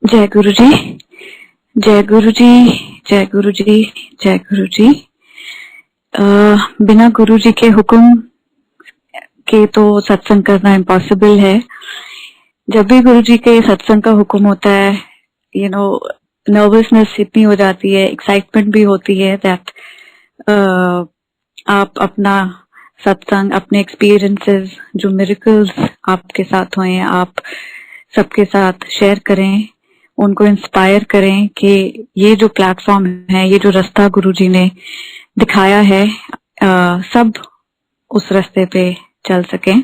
जय गुरु जी, जय गुरु जी, जय गुरु जी, जय गुरु जी। बिना गुरु जी के हुक्म के तो सत्संग करना इम्पॉसिबल है। जब भी गुरु जी के सत्संग का हुक्म होता है, नर्वसनेस इतनी हो जाती है, एक्साइटमेंट भी होती है दैट आप अपना सत्संग, अपने एक्सपीरियंसेस, जो मिरेकल्स आपके साथ हुए हैं, आप सबके साथ शेयर करें, उनको इंस्पायर करें कि ये जो प्लेटफॉर्म है, ये जो रास्ता गुरुजी ने दिखाया है, सब उस रास्ते पे चल सकें।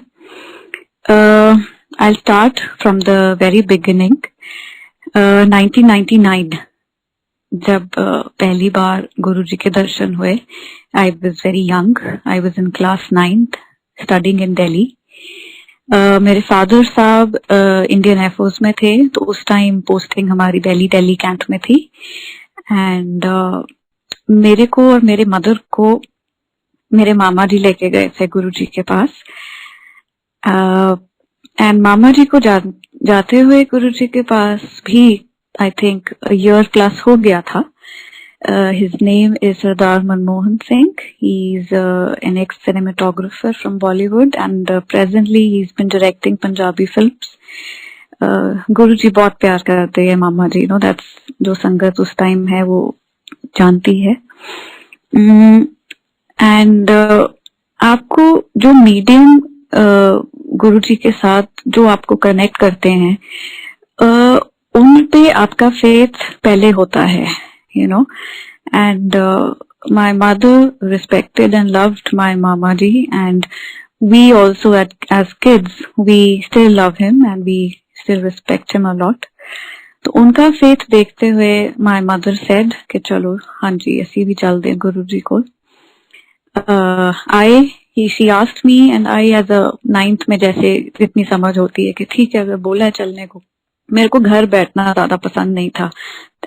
I'll start from the very beginning. 1999 जब पहली बार गुरुजी के दर्शन हुए, I was very young. I was in class 9th, studying in Delhi. मेरे फादर साहब इंडियन एयरफोर्स में थे, तो उस टाइम पोस्टिंग हमारी दिल्ली कैंट में थी। एंड मेरे को और मेरे मदर को मेरे मामा जी लेके गए थे गुरुजी के पास। एंड मामा जी को जाते हुए गुरुजी के पास भी आई थिंक ईयर प्लस हो गया था। His name is Sardar Manmohan Singh. He's an ex-cinematographer from Bollywood and presently he's been directing Punjabi films. गुरु जी बहुत प्यार करते हैं मामा जी, that's जो संगत उस टाइम है वो जानती है। एंड आपको जो मीडियम गुरु जी के साथ जो आपको कनेक्ट करते हैं, उन पे आपका फेथ पहले होता है, and my mother respected and loved my mama ji, and we also as kids we still love him and we still respect him a lot. तो उनका फेथ देखते हुए my mother said कि चलो हाँ जी ऐसी भी चल दे गुरु जी को। she asked me and I as a 9th में जैसे इतनी समझ होती है कि ठीक है अगर बोला है चलने को। मेरे को घर बैठना ज्यादा पसंद नहीं था,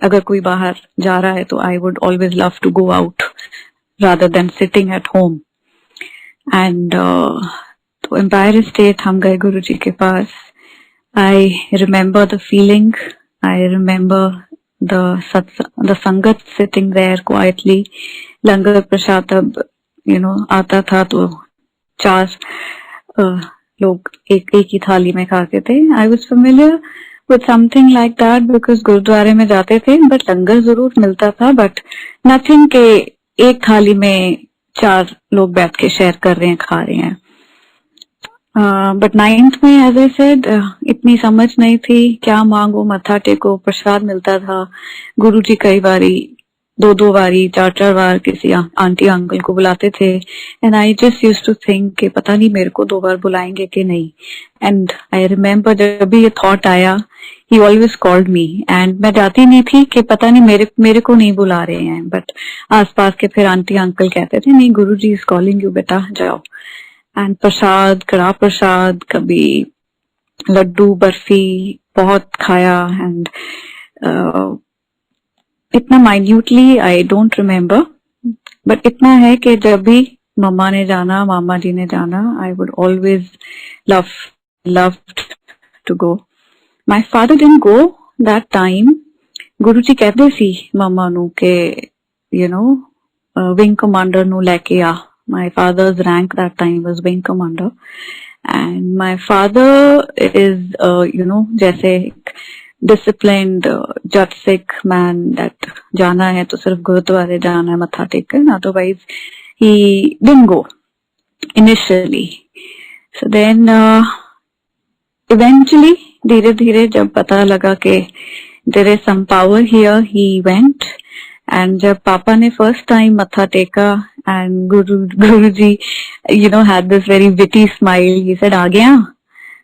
अगर कोई बाहर जा रहा है तो I would always love to go out rather than sitting at home. And तो एम्पायर स्टेट हम गए गुरु जी के पास। I remember the feeling, I remember the sangat sitting there quietly. लंगर प्रसाद अब आता था तो 4 लोग एक ही थाली में खाते थे। I was familiar with something like that because गुरुद्वारे में जाते थे, बट लंगर जरूर मिलता था, बट नथिंग के एक थाली में 4 लोग बैठ के शेयर कर रहे हैं, खा रहे हैं। बट 9th में एज आई सेड इतनी समझ नहीं थी, क्या मांगो मत्था टेको, प्रसाद मिलता था। गुरुजी कई बारी 2 बारी 4 बार किसी आंटी अंकल को बुलाते थे, and I just used to think कि पता नहीं मेरे को 2 बार बुलाएंगे कि नहीं। एंड आई रिमेम्बर जब भी ये थॉट आया, ही ऑलवेज कॉल्ड मी, एंड मैं जाती नहीं थी कि पता नहीं मेरे को नहीं बुला रहे हैं, बट आसपास के फिर आंटी अंकल कहते थे नहीं गुरुजी इज कॉलिंग यू, बेटा जाओ। एंड प्रसाद, कड़ा प्रसाद, कभी लड्डू बर्फी बहुत खाया। एंड इतना minutely I don't remember, but इतना है कि जब भी मम्मा ने जाना, मामा जी ने जाना, I would always love to go. My father didn't go that time. Guru ji कहते सी मम्मा नू के विंग कमांडर नू लेके आ। My father's rank that time was wing commander, and my father is जैसे disciplined Jat Sikh man, that जाना है तो सिर्फ गुरुद्वारे जाना है मत्था टेक कर, otherwise he didn't go initially. So then eventually धीरे धीरे जब पता लगा कि there is some power here, he went. And जब पापा ने फर्स्ट टाइम मत्था टेका and Guru ji had this very witty smile, he said आ गया,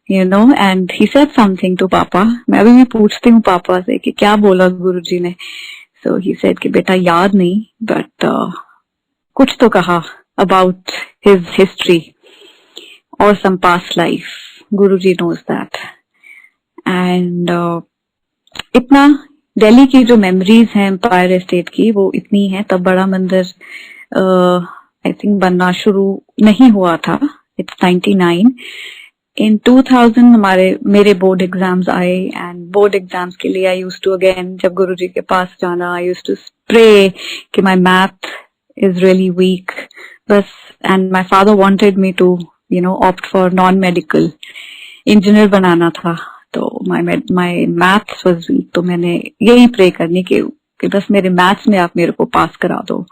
and he said something to पापा। मैं अभी भी पूछती हूँ पापा से कि क्या बोला गुरुजी ने। So he said कि बेटा याद नहीं, but कुछ तो कहा about his history or some past life. Guruji knows that. And इतना दिल्ली की जो मेमोरीज हैं एम्पायर एस्टेट की वो इतनी है। तब बड़ा मंदिर आई थिंक बनना शुरू नहीं हुआ था, इट्स 99। इन 2000 मेरे बोर्ड एग्जाम्स आए, एंड बोर्ड एग्जाम्स के लिए आई यूज टू अगेन, जब गुरुजी के पास जाना, आई यूज टू प्रे कि my math is really weak बस, and my father wanted me to opt for non medical, engineer बनाना था, तो माय मैथ्स वाज वीक, तो मैंने यही प्रे करनी कि बस मेरे मैथ्स में आप मेरे को पास करा दो,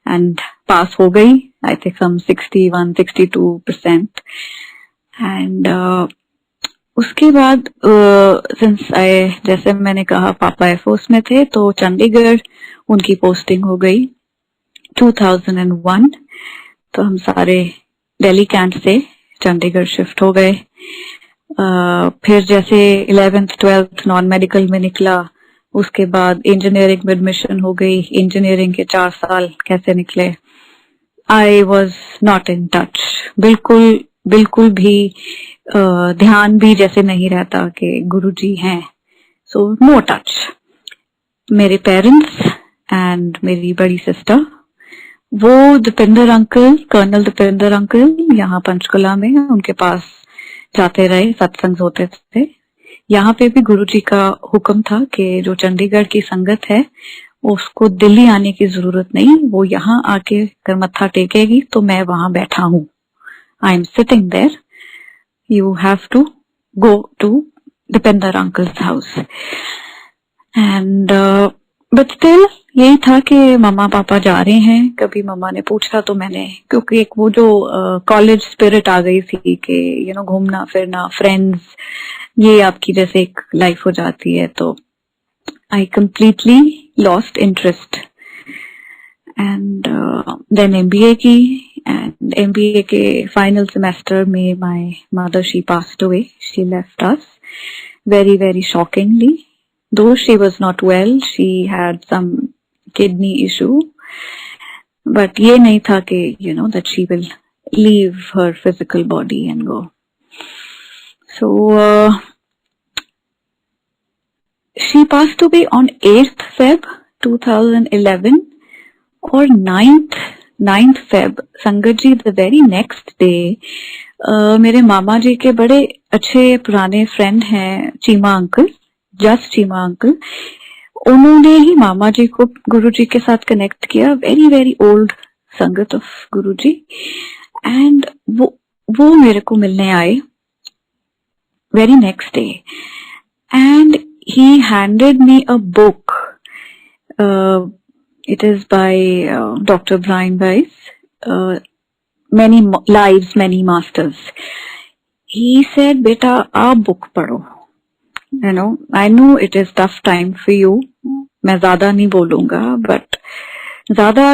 एंड पास हो गई, आई थिंक सम 61-62%। एंड उसके बाद सिंस आई, जैसे मैंने कहा पापा एयरफोर्स में थे, तो चंडीगढ़ उनकी पोस्टिंग हो गई 2001, तो हम सारे दिल्ली कैंट से चंडीगढ़ शिफ्ट हो गए। फिर जैसे 11th 12th नॉन मेडिकल में निकला, उसके बाद इंजीनियरिंग में एडमिशन हो गई। इंजीनियरिंग के 4 साल कैसे निकले, I was not in touch, बिल्कुल भी ध्यान भी जैसे नहीं रहता कि गुरुजी हैं, सो नो टच। मेरे पेरेंट्स एंड मेरी बड़ी सिस्टर, वो Dipendra uncle, colonel Dipendra uncle यहाँ पंचकुला में, उनके पास जाते रहे, सत्संग होते थे। यहाँ पे भी गुरुजी का हुक्म था कि जो चंडीगढ़ की संगत है उसको दिल्ली आने की जरूरत नहीं, वो यहाँ आके अगर मत्था टेकेगी तो मैं वहां बैठा हूँ, I am sitting there, you have to go to Dipendra uncle's house. And but still यही था कि मम्मा पापा जा रहे हैं, कभी मम्मा ने पूछा तो मैंने, क्योंकि एक वो जो कॉलेज स्पिरिट आ गई थी कि घूमना फिरना, फ्रेंड्स, ये आपकी जैसे एक लाइफ हो जाती है, तो I completely lost interest. And then MBA की, एंड एमबीए के फाइनल सेमेस्टर में my mother, she passed away, she left us very shockingly, though she was not well, she had some kidney issue, but ये नहीं था कि that she will leave her physical body and go. So she passed away on 8th Feb 2011, और 9th Feb संगत जी the very next day, मेरे मामा जी के बड़े अच्छे पुराने फ्रेंड हैं Cheema uncle, just Cheema uncle, उन्होंने ही मामा जी को गुरु जी के साथ कनेक्ट किया, वेरी ओल्ड संगत ऑफ गुरु जी, एंड वो मेरे को मिलने आए very next day, and he handed me a book. It is by Dr. Brian Weiss, Many Lives, Many Masters. He said, "Beta, aap book padho. I know it is tough time for you. मैं ज़्यादा नहीं बोलूँगा, but ज़्यादा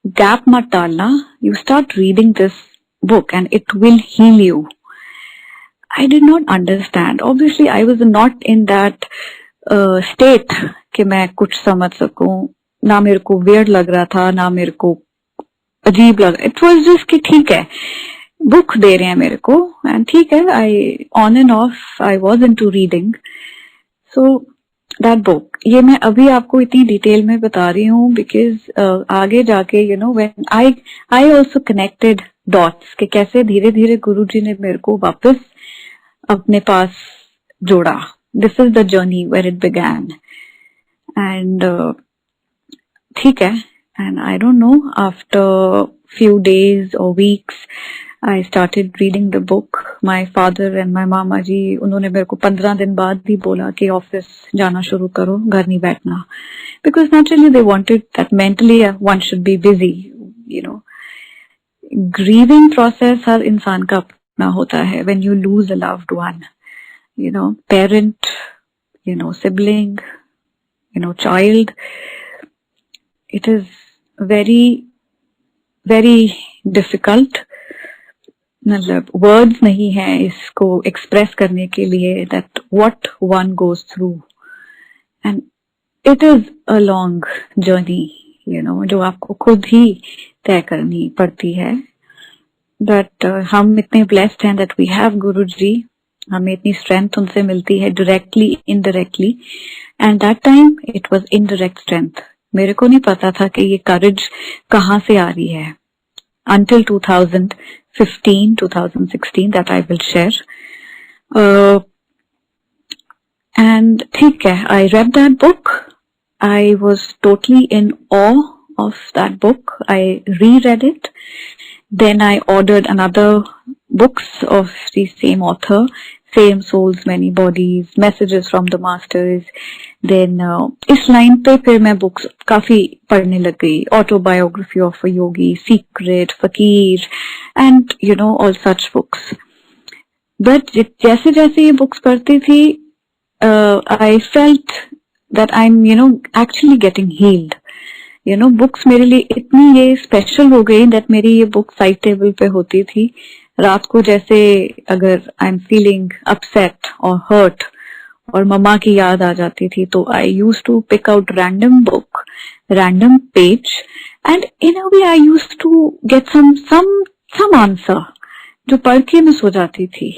gap मत डालना. You start reading this book and it will heal you." I did not understand. Obviously, I was not in that state कि मैं कुछ समझ सकूं. ना मेरे को weird लग रहा था, ना मेरे को अजीब लग रहा. It was just कि ठीक है, बुक दे रहे हैं मेरे को, and ठीक है, I on and off I was into reading. So that book, ये मैं अभी आपको इतनी डिटेल में बता रही हूँ because आगे जाके when I also connected dots कि कैसे धीरे धीरे गुरुजी ने मेरे को वापस अपने पास जोड़ा. This is the journey where it began, and ठीक है, and I don't know, after few days or weeks I started reading the book. My father and my mama जी, उन्होंने मेरे को 15 दिन बाद भी बोला कि ऑफिस जाना शुरू करो, घर नहीं बैठना, because naturally they wanted that mentally one should be busy. Grieving process हर इंसान का अपना होता है. When you lose a loved one, parent, sibling, child, it is very difficult. मतलब वर्ड्स नहीं है इसको एक्सप्रेस करने के लिए that what one goes through, and it is a long journey, जो आपको खुद ही तय करनी पड़ती है. बट हम इतने ब्लेस्ड हैं that we have गुरुजी, हमें इतनी स्ट्रेंथ उनसे मिलती है directly indirectly, and that time it was indirect strength. मेरे को नहीं पता था कि ये करेज कहाँ से आ रही है until 2000. 2016 that I will share. And ठीक है, I read that book. I was totally in awe of that book. I reread it. Then I ordered another books of the same author, Same Souls, Many Bodies, Messages from the Masters. Then इस line पे फिर मैं books काफी पढ़ने लग गई. Autobiography of a Yogi, Secret, Fakir, and all such books. But जैसे जैसे ये बुक्स पढ़ती थी, I felt that I'm actually getting healed. Books मेरे लिए इतनी ये स्पेशल हो गई that मेरी ये बुक साइड टेबल पे होती थी रात को. जैसे अगर आई एम फीलिंग अपसेट और हर्ट और मम्मा की याद आ जाती थी, तो I used to pick out random book, random page, and in a way I used to get some answer जो पढ़ के मैं सो जाती थी.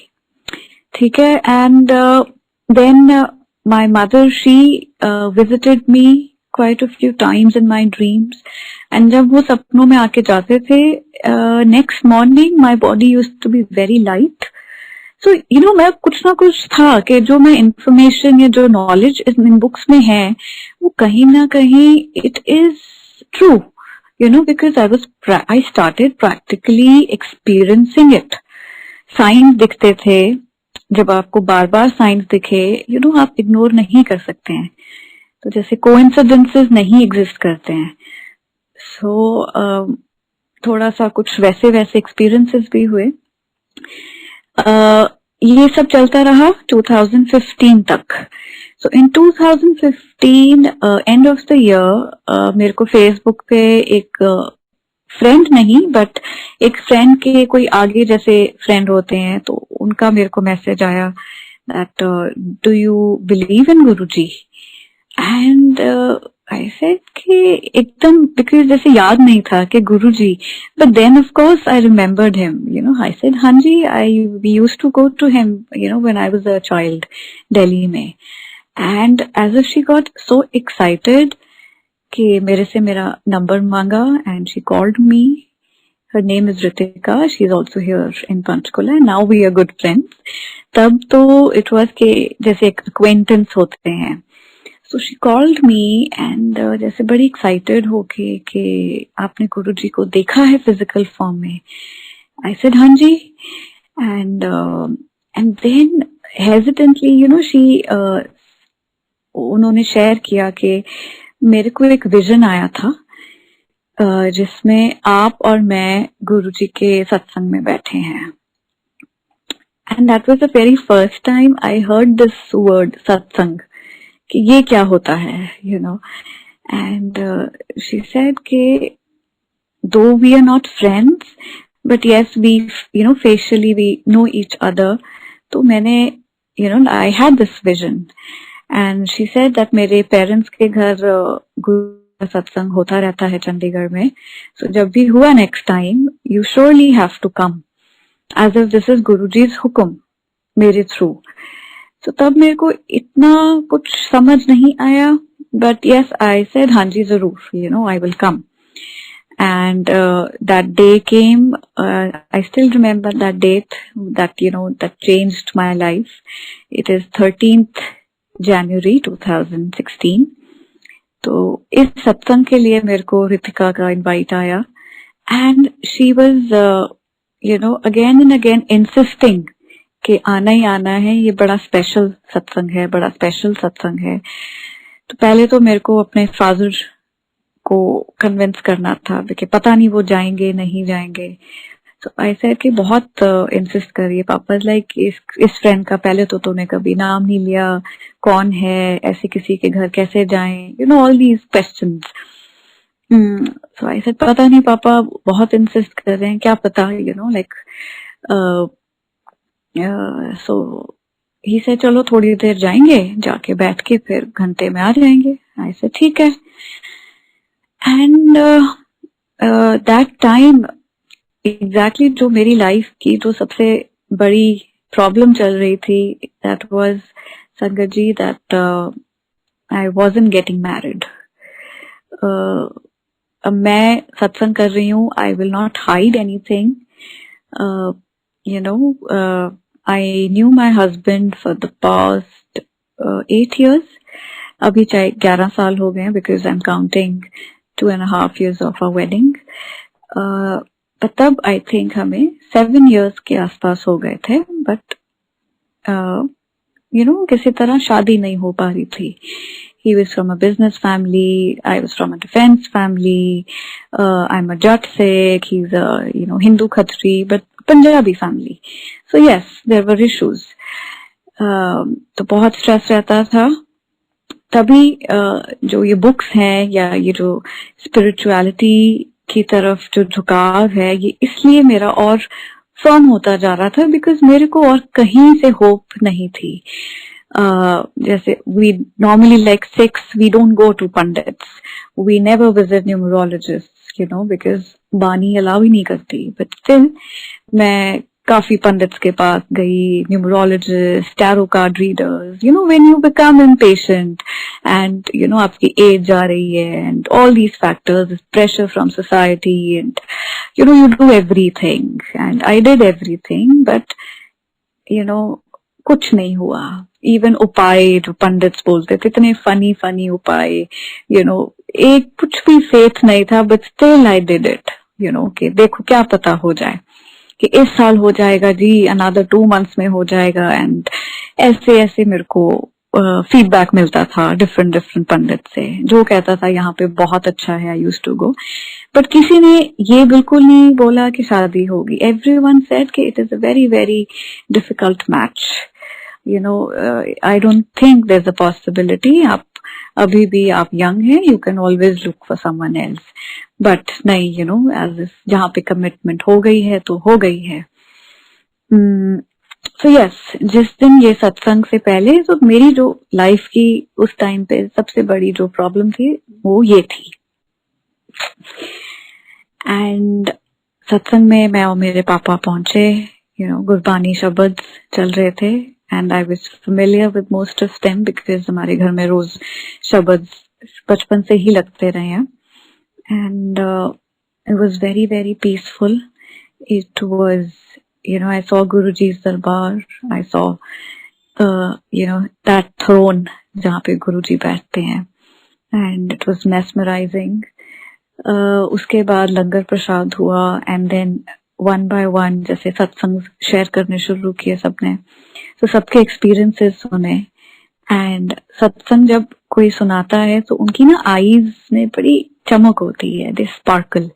ठीक है. And then my mother, she visited me quite a few times in my dreams, and जब वो सपनों में आके जाते थे, next morning my body used to be very light. So मैं कुछ ना कुछ था कि जो मैं information या जो knowledge इन books में है, वो कहीं ना कहीं it is true, because I started practically experiencing it. Signs दिखते थे. जब आपको बार बार signs दिखे, आप इग्नोर नहीं कर सकते हैं. तो जैसे कोइंसिडेंसेस नहीं एग्जिस्ट करते हैं. सो थोड़ा सा कुछ वैसे एक्सपीरियंसेस भी हुए. ये सब चलता रहा 2015 तक. सो इन 2015 एंड ऑफ द ईयर मेरे को फेसबुक पे एक फ्रेंड नहीं बट एक फ्रेंड के कोई आगे जैसे फ्रेंड होते हैं, तो उनका मेरे को मैसेज आया that do you believe in Guruji. And I said कि एकदम, बिकॉज जैसे याद नहीं था कि Guruji, but then of course I remembered him. I said हाँ जी, we used to go to him when I was a child Delhi में. And as if she got so excited कि मेरे से मेरा नंबर मांगा, and she called me. Her name is Ritika. She is also here in Panchkula. And now we are good friends. तब तो it was के जैसे acquaintance होते हैं. So she called me and जैसे बड़ी excited होके कि आपने गुरुजी को देखा है physical form में. I said हाँ जी. And then hesitantly she उन्होंने share किया कि मेरे को एक vision आया था जिसमें आप और मैं गुरुजी के सत्संग में बैठे हैं. And that was the very first time I heard this word सत्संग, कि ये क्या होता है, And she said कि though we are not friends, but yes, we, facially we know each other. तो मैंने, I had this vision. And she said that मेरे parents के घर गुरु सत्संग होता रहता है चंडीगढ़ में. So जब भी हुआ next time, you surely have to come, as if this is Guruji's हुक्म मेरे through. So तब मेरे को इतना कुछ समझ नहीं आया, but yes, I said हाँ जी जरूर, I will come. And that day came. I still remember that date that that changed my life. It is 13th January 2016. तो इस सत्संग के लिए मेरे को रितिका का इनवाइट आया, and she was again and again insisting कि आना ही आना है, ये बड़ा स्पेशल सत्संग है, बड़ा स्पेशल सत्संग है. तो पहले तो मेरे को अपने फादर को कन्विंस करना था कि पता नहीं वो जाएंगे नहीं जाएंगे. तो आई सेड कि बहुत इंसिस्ट करिए. पापा लाइक इस फ्रेंड का पहले तो तूने कभी नाम नहीं लिया, कौन है, ऐसे किसी के घर कैसे जाएं, all these questions. So I said पता नहीं पापा, बहुत इंसिस्ट कर रहे हैं, क्या पता, लाइक. सो ही से चलो थोड़ी देर जाएंगे, जाके बैठ के फिर घंटे में आ जाएंगे. आई सेड ठीक है. एंड दैट टाइम एग्जैक्टली जो मेरी लाइफ की जो सबसे बड़ी प्रॉब्लम चल रही थी, that was sangat ji that I wasn't getting married. अब मैं सत्संग कर रही हूँ, I will not hide anything. You know, I knew my husband for the past 8 years. अभी चाहे 11 साल हो गए, because I'm counting 2.5 years of our wedding. तब I think हमें 7 years के आसपास हो गए थे, but you know, किसी तरह शादी नहीं हो पा रही थी. He was from a business family. I was from a defense family. I'm a Jat Sikh. He's a, you know, Hindu Khatri, but Punjabi family. So yes, there were issues. तो बहुत स्ट्रेस रहता था. तभी जो ये books हैं या ये जो स्पिरिचुअलिटी की तरफ जो झुकाव है, ये इसलिए मेरा और फर्म होता जा रहा था, बिकॉज मेरे को और कहीं से होप नहीं थी. जैसे we normally like Sikhs, we don't go to pandits, we never visit numerologists, you know, because बानी अलाउ ही नहीं करती. But still मैं काफी पंडित्स के पास गई, numerologist, tarot card readers. You know, when you become impatient and you know आपकी as जा रही है and all these factors, this pressure from society, and you know you do everything, and I did everything, but you know कुछ नहीं हुआ. Even उपाय जो pandits बोलते थे, इतने फनी उपाय, यू नो, एक कुछ भी फेथ नहीं था, but still I did it. You know कि देखो क्या पता हो जाए, कि इस साल हो जाएगा जी, अनदर 2 months में हो जाएगा. एंड ऐसे मेरे को फीडबैक मिलता था डिफरेंट पंडित से, जो कहता था यहाँ पे बहुत अच्छा है, I used to go. But किसी ने ये बिल्कुल नहीं बोला कि शादी होगी. एवरीवन सेड कि it is a very very difficult match. You know, I don't think there's a possibility. आप अभी भी आप young हैं, you can always look for someone else. But नहीं, you know, as if जहाँ पे commitment हो गई है तो हो गई है. So yes, जिस दिन ये सत्संग से पहले तो मेरी जो लाइफ की उस टाइम पे सबसे बड़ी जो प्रॉब्लम थी वो ये थी. एंड सत्संग में मैं और मेरे पापा पहुंचे. You know, गुरबानी शब्द चल रहे थे. And I was familiar with most of them because हमारे घर में रोज शब्द बचपन से ही लगते रहे हैं. And it was very very peaceful. It was, you know, I saw Guruji's darbar. I saw you know, that throne जहाँ पे गुरुजी बैठते हैं. And it was mesmerizing. उसके बाद लंगर प्रसाद हुआ. And then one by one जैसे सत्संग शेयर करने शुरू किए सबने, तो सबके एक्सपीरियंसेस सुने. एंड सत्संग जब कोई सुनाता है तो उनकी ना आईज में बड़ी चमक होती है, they sparkle,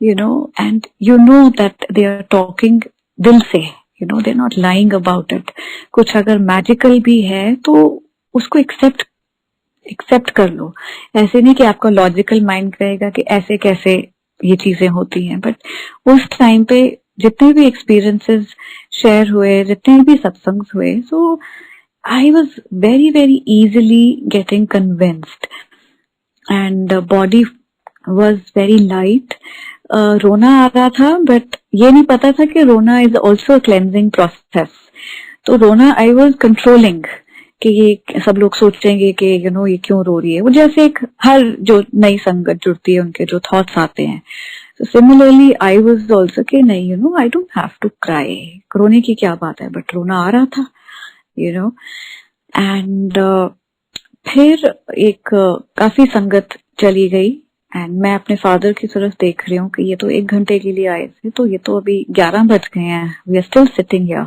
you know, and you know that they are talking दिल से, you know, they are not lying about it. कुछ अगर मैजिकल भी है तो उसको एक्सेप्ट कर लो. ऐसे नहीं कि आपका लॉजिकल माइंड कहेगा कि ऐसे कैसे ये चीजें होती हैं. बट उस टाइम पे जितने भी एक्सपीरियंसेस शेयर हुए, जितने भी सत्संग हुए, so I was very very easily getting convinced. And body was very light. रोना आ रहा था, बट ये नहीं पता था कि रोना इज ऑल्सो क्लेंजिंग प्रोसेस. तो रोना आई वॉज कंट्रोलिंग कि ये सब लोग सोचेंगे कि यू नो ये क्यों रो रही है. वो जैसे एक हर जो नई संगत जुड़ती है उनके जो थॉट्स आते हैं. So similarly, I was also कि नहीं, you know, I don't have to cry. रोने की क्या बात है, बट रोना आ रहा था, you know. And फिर एक काफी संगत चली गई. एंड मैं अपने फादर की तरफ देख रही हूँ कि ये तो 1 घंटे के लिए आए थे, तो ये तो अभी 11 बज गए हैं. We are still sitting here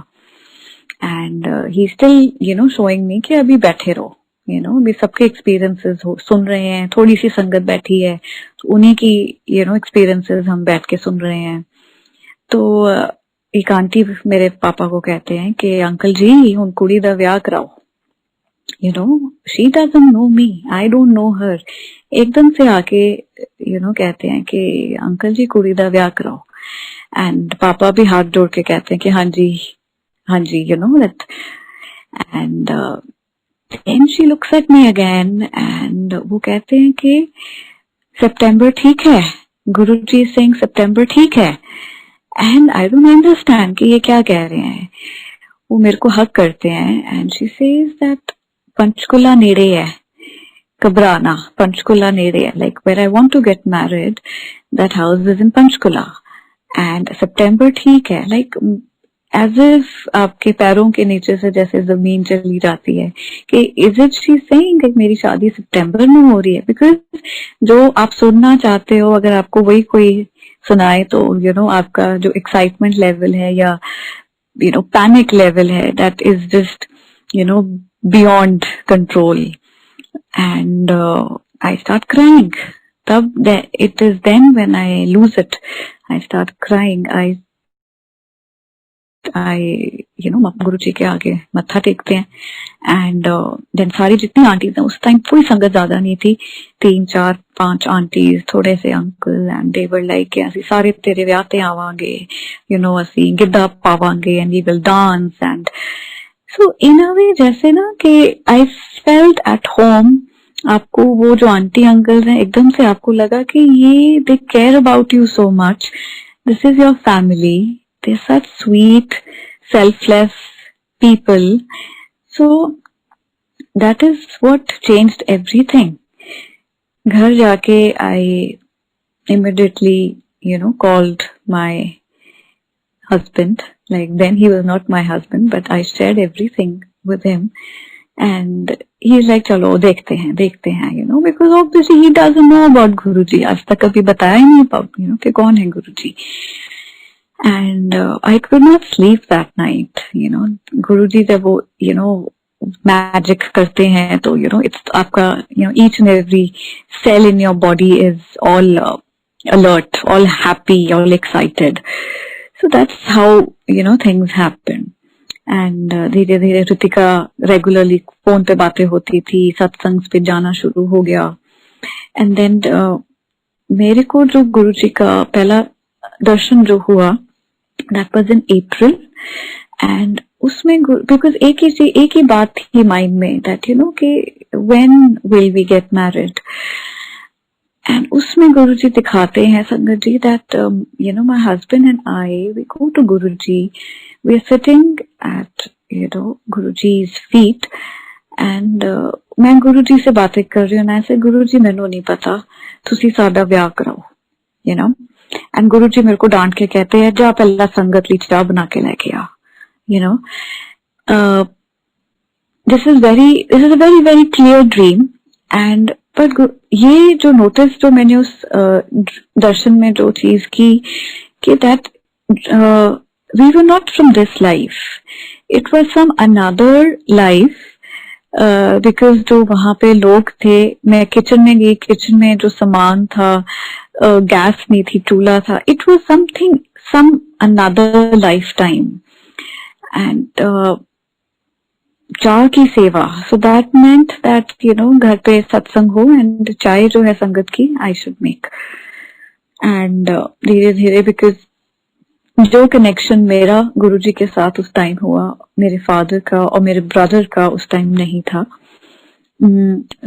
and he still, you know, showing me कि अभी बैठे रहो. यू नो, अभी सबके एक्सपीरियंसेस सुन रहे हैं. थोड़ी सी संगत बैठी है तो उन्हीं की, यू नो, एक्सपीरियंसेस हम बैठ के सुन रहे हैं. तो एक आंटी मेरे पापा को कहते हैं कि अंकल जी हुन कुड़ी दा व्याह कराओ. You know, she doesn't know me, I don't know her. एकदम से आके, यू नो, कहते हैं कि अंकल जी कुड़ी दा व्याह कराओ. एंड पापा भी हाथ जोड़ के कहते हैं कि हाँ जी, you know that. And And she looks at me again and वो कहते हैं कि सितंबर ठीक है. गुरुजी saying सितंबर ठीक है. And I don't understand कि ये क्या कह रहे हैं. वो मेरे को हक करते हैं and she says that Panchkula नेड़े है, घबराना, पंचकुला नेड़े है. Like where I want to get married, that house is in Panchkula. And सितंबर ठीक है, लाइक एज इफ आपके पैरों के नीचे से जैसे जमीन चली जाती है कि इज इट शी सेइंग कि मेरी शादी सितंबर में हो रही है, बिकॉज जो आप सुनना चाहते हो अगर आपको वही कोई सुनाए तो यू नो आपका जो एक्साइटमेंट लेवल है या यू नो पैनिक लेवल है, that is just you know beyond control. And I start crying. It is then when I lose it. I start crying. I you know गुरु जी के आगे मत्था टेकते हैं. And then सारी जितनी aunties हैं, उस time कोई संगत ज्यादा नहीं थी, 3 4 5 आंटीज, थोड़े से uncle, and they were like ਅਸੀਂ ਸਾਰੇ ਤੇਰੇ ਵਿਆਹ ਤੇ ਆਵਾਂਗੇ, यू नो ਅਸੀਂ ਗਿੱਧਾ ਪਾਵਾਂਗੇ and we will dance. And so in a way जैसे ना कि आई फेल्ट एट होम. आपको वो जो आंटी अंकल हैं एकदम से आपको लगा कि ये they care about you so much, this is your family, they are such sweet selfless people. So that is what changed everything. घर जाके आई immediately you know called my husband. Like then he was not my husband, but I shared everything with him. And he's like चलो देखते हैं you know, because obviously he doesn't know about Guruji. आज तक कभी बताया ही नहीं about you know कि कौन है Guruji. And I could not sleep that night. You know Guruji जब वो you know magic करते हैं तो you know it's आपका you know each and every cell in your body is all alert, all happy, all excited. So that's how you know things happen. And धीरे धीरे Ritika regularly phone पे बातें होती थी, सत्संग पे जाना शुरू हो गया. एंड देन मेरे को जो गुरुजी का पहला दर्शन जो हुआ, that was in April. And उसमें बिकॉज एक ही बात थी माइंड में, दैट यू नो कि when will we get married. And उसमें गुरुजी दिखाते हैं संगत जी that you know my husband and I we go to Guruji. We are sitting at you know Guruji's feet and मैं गुरुजी से बातें कर रही हूँ ना, ऐसे गुरुजी मैंने नहीं पता तुसी साडा ब्याह कराओ you know. एंड गुरुजी मेरे को डांट के कहते हैं जा पहला संगत ली चाह बना के लेके आ you know. This is a very very clear dream. And पर ये जो नोटिस जो मैंने उस दर्शन में जो चीज की कि that we were not from this life, it was some another life. Because जो वहां पे लोग थे, मैं किचन में गई, किचन में जो सामान था, गैस नहीं थी, चूल्हा था, it was some another lifetime. And चाय की सेवा, so that meant that you know घर पे सत्संग हो एंड चाय जो है संगत की I should make. And धीरे धीरे because जो कनेक्शन मेरा गुरुजी के साथ उस टाइम हुआ, मेरे फादर का और मेरे ब्रदर का उस टाइम नहीं था.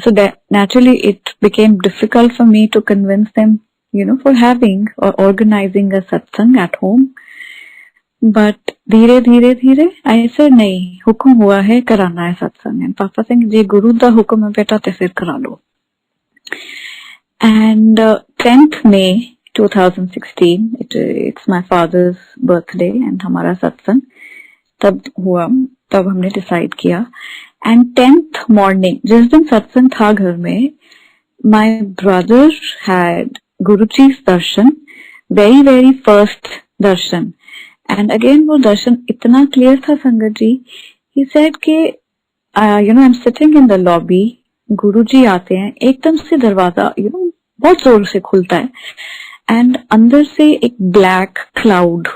So that naturally it became difficult for me to convince them, you know, for having or organizing a satsang at home. But धीरे धीरे धीरे ऐसे नहीं, हुक्म हुआ है कराना है सत्संग. एंड पापा सिंह जी गुरु दा हुक्म है बेटा ते फिर करा लो. And 10th May 2016, it's my father's birthday and हमारा सत्संग तब हुआ, तब हमने डिसाइड किया. एंड 10th morning जिस दिन सत्संग था घर में, my brother had Guruji's Darshan, very very first Darshan. And again वो दर्शन इतना क्लियर था संगत जी. he said कि you know I'm sitting in the lobby, गुरुजी आते हैं, एकदम से दरवाजा you know बहुत जोर से खुलता है एंड अंदर से एक ब्लैक क्लाउड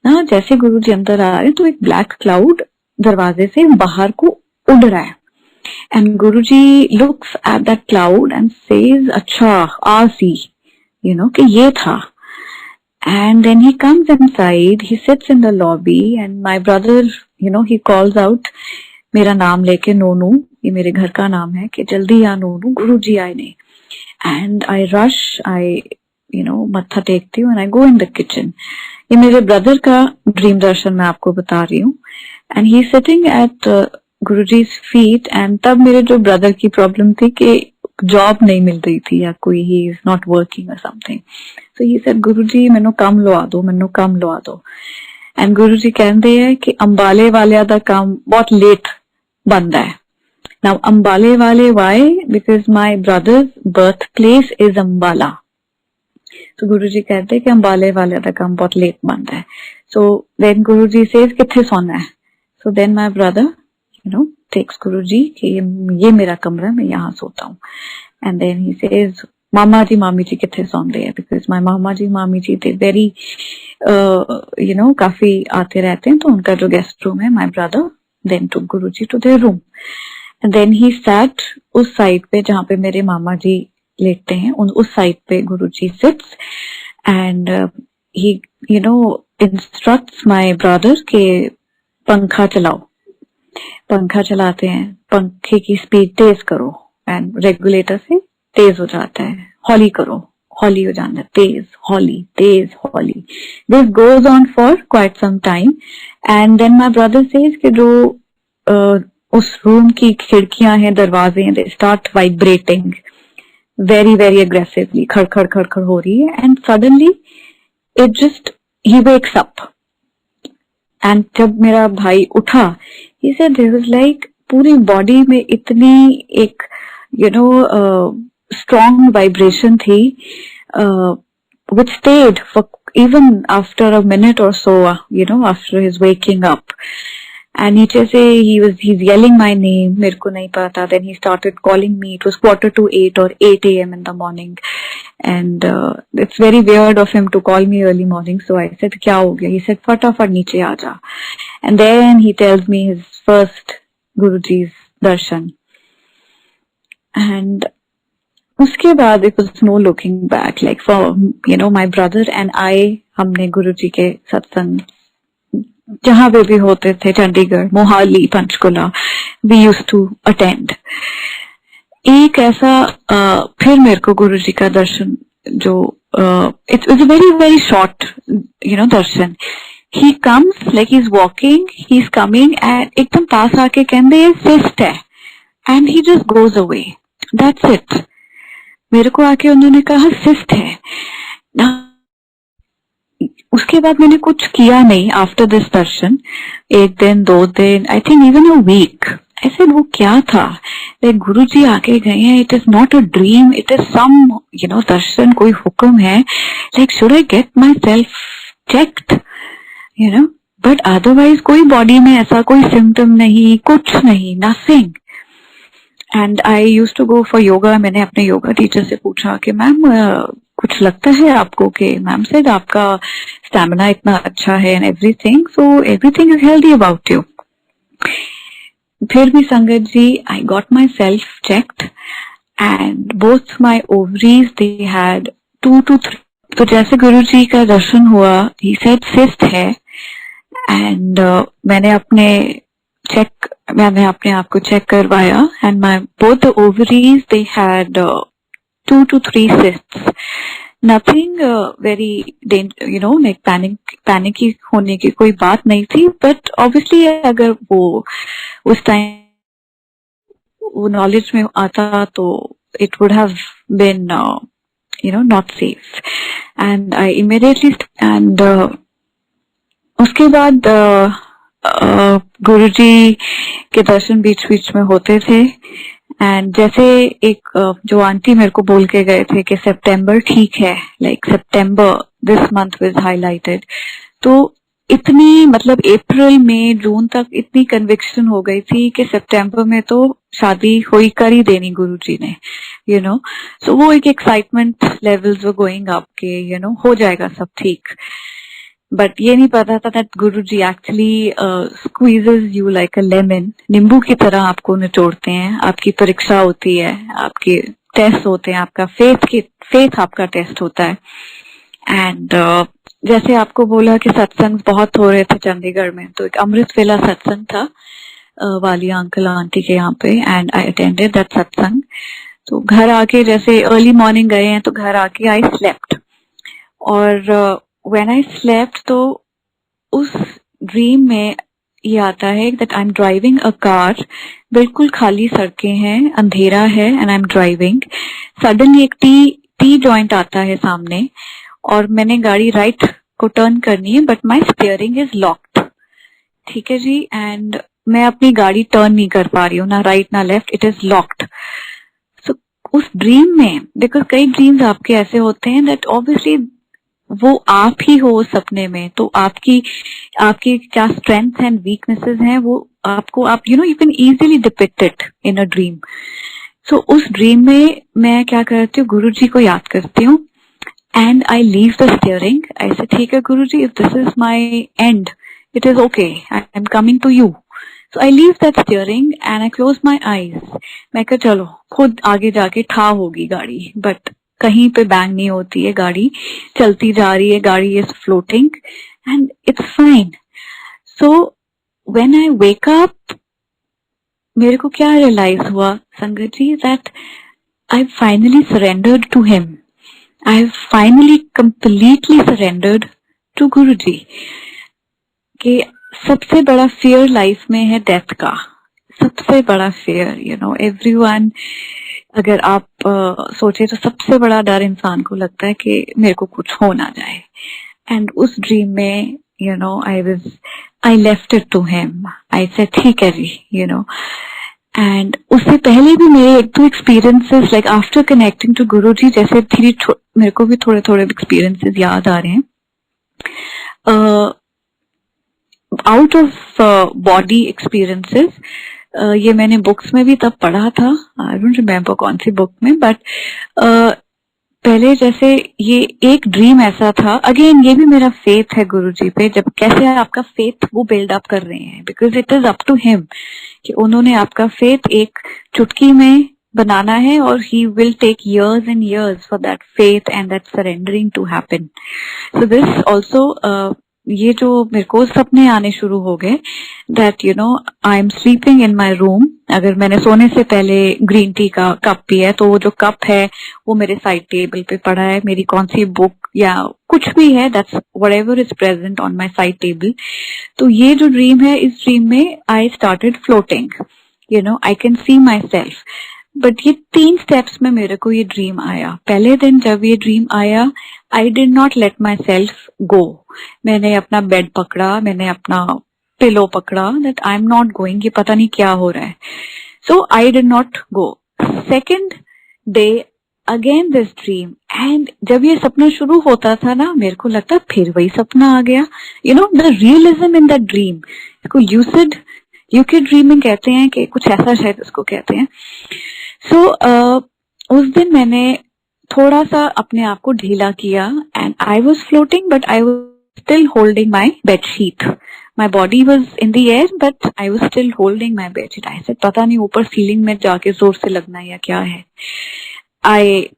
ना, जैसे गुरुजी अंदर आ रहे हैं तो एक ब्लैक क्लाउड दरवाजे से बाहर को उड़ रहा है. And Guruji looks at that cloud and says अच्छा आ सी यू नो कि ये था. And then he comes inside, he sits in the lobby and my brother you know he calls out मेरा नाम लेके, नोनू, ये मेरे घर का नाम है, कि जल्दी आ नोनू गुरुजी आए नहीं. And I rush, I you know मत्था टेकती हूँ and I go in the kitchen. ये मेरे ब्रदर का ड्रीम दर्शन मैं आपको बता रही हूँ. and he is sitting at Guruji's feet. and तब मेरे जो ब्रदर की प्रॉब्लम थी कि जॉब नहीं मिल रही थी या कोई ही इज नॉट वर्किंग और समथिंग, सो ही सेड गुरुजी मैनू कम लवा दो। एंड गुरुजी कहते हैं कि अंबाले वाले दा काम बहुत लेट बनता है। नाउ अंबाले वाले why, because my brother's birth place is Ambala. तो गुरुजी कहते हैं कि अंबाले वाले का काम बहुत लेट बनता है। सो देन गुरुजी सेज किथे सोना है। So then my brother takes Guruji कि ये मेरा कमरा, मैं यहाँ सोता हूँ। एंड देन ही सेज मामा जी मामी जी किथे सौंदे हैं, बिकॉज माय मामा जी मामी जी दे वेरी काफी आते रहते हैं, तो उनका जो गेस्ट रूम है, my brother then took Guruji to their room. And then he sat उस साइड पे जहाँ पे मेरे मामा जी लेटते हैं, उस साइड पे Guruji sits and he instructs my brother के पंखा चलाओ। पंखा चलाते हैं, पंखे की स्पीड तेज करो एंड रेगुलेटर से तेज हो जाता है, हॉली करो, हॉली हो जाता है, तेज हॉली। This goes on for quite some time and then my brother says कि जो उस रूम की खिड़कियां हैं, दरवाजे हैं, they start vibrating very very aggressively, खड़खड़ खड़खड़ हो रही है। And suddenly it just he wakes up and जब मेरा भाई उठा, he said there was like पूरी बॉडी में इतनी एक strong vibration थी, which stayed for even after a minute or so, after his waking up. And नीचे से he's yelling my name, मेरे को नहीं पता। Then he started calling me. It was 7:45 or 8 a.m. in the morning. And it's very weird of him to call me early morning. So I said क्या हो गया? He said फटाफट नीचे आ जा। And then he tells me his first Guruji's darshan. And उसके बाद it was no looking back. Like for my brother and I, हमने गुरुजी के सत्संग जहां पे भी होते थे, Chandigarh, Mohali, Panchkula, we used to attend. एक ऐसा फिर मेरे को गुरुजी का दर्शन जो it was a very very short Darshan. He comes like he's walking, he's coming and एकदम पास आके कहते ये सिस्ट है and he just goes away. That's it. मेरे को आके उन्होंने कहा सिस्ट है ना। उसके बाद मैंने कुछ किया नहीं आफ्टर दिस दर्शन। 1 दिन 2 दिन, I think even a week. ऐसे वो क्या था, लाइक गुरुजी आके गए हैं, it is not a dream, it is some दर्शन, कोई हुक्म है, like should I get myself checked, but otherwise कोई बॉडी में ऐसा कोई सिम्टम नहीं, कुछ नहीं, nothing. And I used to go for yoga. मैंने अपने योगा टीचर से पूछा कि मैम कुछ लगता है आपको? कि मैम सेड आपका स्टैमिना इतना अच्छा है and everything, so everything is healthy about you. फिर भी संगत जी, I got myself checked and both my ovaries they had 2 to 3। तो जैसे गुरुजी का दर्शन हुआ, ही सेड सिस्ट है एंड मैंने अपने आप को चेक करवाया and my both the ovaries they had 2 to 3 cysts. Nothing very like panic होने की कोई बात नहीं थी, बट ऑब्वियसली अगर वो उस टाइम वो नॉलेज में आता तो it would have been not safe. And I immediately and उसके बाद गुरुजी के दर्शन बीच बीच में होते थे। एंड जैसे एक जो आंटी मेरे को बोल के गए थे कि सितंबर ठीक है, like September this month was highlighted, तो इतनी मतलब अप्रैल मई जून तक इतनी कन्विक्शन हो गई थी कि सितंबर में तो शादी होई कर ही देनी गुरुजी ने, सो वो एक excitement levels were going up के हो जाएगा सब ठीक। बट ये नहीं पता था that Guruji actually squeezes you like a lemon, नींबू की तरह आपको निचोड़ते हैं। आपकी परीक्षा होती है, आपके टेस्ट होते हैं, आपका फेथ आपका टेस्ट होता है। एंड जैसे आपको बोला कि सत्संग बहुत हो रहे थे चंडीगढ़ में, तो एक अमृत वेला सत्संग था वालिया अंकल आंटी के यहाँ पे, एंड आई अटेंडेड दैट सत्संग। तो घर आके जैसे अर्ली मॉर्निंग गए हैं, तो घर आके आई स्लेप्ट, और व्हेन आई स्लेप्ट तो उस ड्रीम में ये आता है that I am driving a car, बिल्कुल खाली सड़कें हैं, अंधेरा है and I am driving. Suddenly एक टी टी जॉइंट आता है सामने और मैंने गाड़ी राइट को टर्न करनी है but my steering is locked. ठीक है जी, एंड मैं अपनी गाड़ी टर्न नहीं कर पा रही हूँ, ना राइट ना लेफ्ट, इट इज लॉक्ड। सो उस ड्रीम में, बिकॉज कई ड्रीम्स आपके ऐसे होते हैं दैट ऑब्वियसली वो आप ही हो उस सपने में, तो आपकी आपकी क्या स्ट्रेंथ एंड वीकनेसेस हैं वो आपको, आप you can easily depict it in a dream. So उस ड्रीम में मैं क्या करती हूँ, गुरु जी को याद करती हूँ and I leave the steering. ऐसे ठीक है Guru ji, if this is my and it is okay, I'm coming to you. So I leave that steering and I close my eyes. मैं कहा चलो खुद आगे जाके ठा होगी गाड़ी, बट कहीं पे बैंग नहीं होती है, गाड़ी चलती जा रही है, गाड़ी is floating and it's fine. So when I wake up, मेरे को क्या रियलाइज हुआ संगत जी, that I finally surrendered to him. I have finally completely surrendered to Guruji. कि सबसे बड़ा फियर लाइफ में है डेथ का, सबसे बड़ा फियर एवरीवन। अगर आप सोचे तो सबसे बड़ा डर इंसान को लगता है कि मेरे को कुछ हो ना जाए। एंड उस ड्रीम में I left it to him, I said ठीक है जी एंड उससे पहले भी मेरे एक दो experiences like after connecting to Guru ji, जैसे धीरे मेरे को भी थोड़े थोड़े एक्सपीरियंसेस याद आ रहे हैं। आउट ऑफ बॉडी एक्सपीरियंसेस, ये मैंने बुक्स में भी तब पढ़ा था, आई डोंट रिमेम्बर कौन सी बुक में, बट पहले जैसे ये एक ड्रीम ऐसा था, अगेन ये भी मेरा फेथ है गुरुजी पे, जब कैसे आपका फेथ वो बिल्ड अप कर रहे हैं, because it is up to him कि उन्होंने आपका फेथ एक चुटकी में बनाना है और he will take years and years for that faith and that surrendering to happen. So this also ये जो मेरे को सपने आने शुरू हो गए that I am sleeping in my room. अगर मैंने सोने से पहले ग्रीन टी का कप पिया है तो वो जो कप है वो मेरे साइड टेबल पे पड़ा है, मेरी कौन सी बुक या कुछ भी है, that's whatever is present on my side table. तो ये जो ड्रीम है, इस ड्रीम में I started floating, I can see my self. But ये 3 स्टेप्स में मेरे को ये ड्रीम आया। पहले दिन जब ये ड्रीम आया, I did not let myself go. मैंने अपना बेड पकड़ा, मैंने अपना पिलो पकड़ा, that I am not going, ये पता नहीं क्या हो रहा है। So I did not go. Second day again this dream, and जब ये सपना शुरू होता था ना, मेरे को लगता फिर वही सपना आ गया। The realism in that dream, इसको यूके ड्रीमिंग कहते हैं कि कुछ ऐसा शायद उसको कहते हैं। सो उस दिन मैंने थोड़ा सा अपने आप को ढीला किया and I was floating but I was still holding my bedsheet. My body was in the air but I was still holding my bedsheet. ऐसे पता नहीं ऊपर सीलिंग में जाके जोर से लगना या क्या है।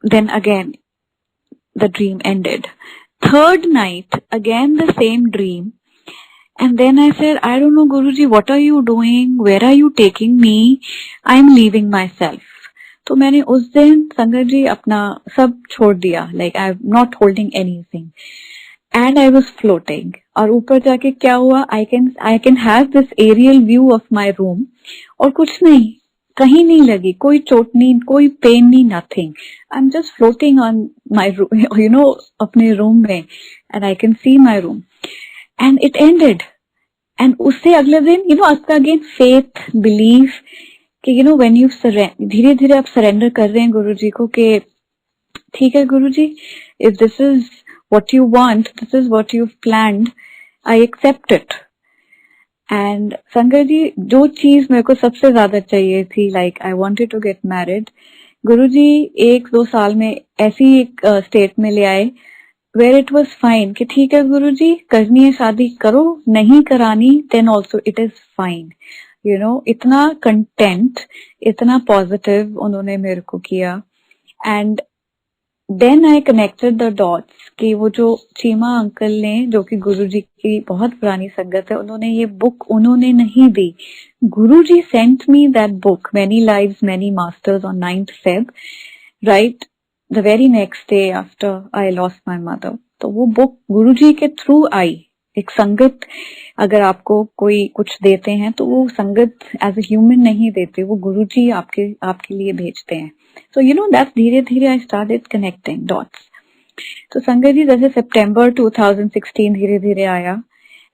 Then again the dream ended. Third night again the same dream, and then I said, I don't know Guruji, what are you doing, where are you taking me, I am leaving myself. तो मैंने उस दिन संगत जी अपना सब छोड़ दिया, like I am not holding anything and I was floating। और ऊपर जाके क्या हुआ, I can have this aerial view of my room, और कुछ नहीं, कहीं नहीं लगी, कोई चोट नहीं, कोई पेन नहीं, nothing, I'm just floating on my room, अपने रूम में, and I can see my room and it ended। and उससे अगले दिन आपका अगेन फेथ बिलीफ कि व्हेन यू धीरे धीरे आप सरेंडर कर रहे हैं गुरुजी को कि ठीक है Guruji, if this is what you want, this is what you planned, I accept it. And संगत जी, जो चीज मेरे को सबसे ज्यादा चाहिए थी, like I wanted to get married, Guruji 1-2 साल में ऐसी एक स्टेट में ले आए where it was fine कि ठीक है गुरुजी, करनी है शादी करो, नहीं करानी then also it is fine। इतना कंटेंट, इतना पॉजिटिव उन्होंने मेरे को किया। And then I connected the dots कि वो जो चीमा अंकल ने, जो कि गुरुजी की बहुत पुरानी संगत है, उन्होंने ये बुक उन्होंने नहीं दी, Guruji sent me that book, many lives many masters on 9th Feb, right the very next day after I lost my mother। तो वो बुक गुरुजी के थ्रू आई, एक संगत, अगर आपको कोई कुछ देते हैं तो वो संगत एज अ ह्यूमन नहीं देते, वो गुरुजी आपके लिए भेजते हैं. So that's धीरे धीरे I started connecting dots. तो संगत जी जैसे सितंबर 2016 धीरे धीरे आया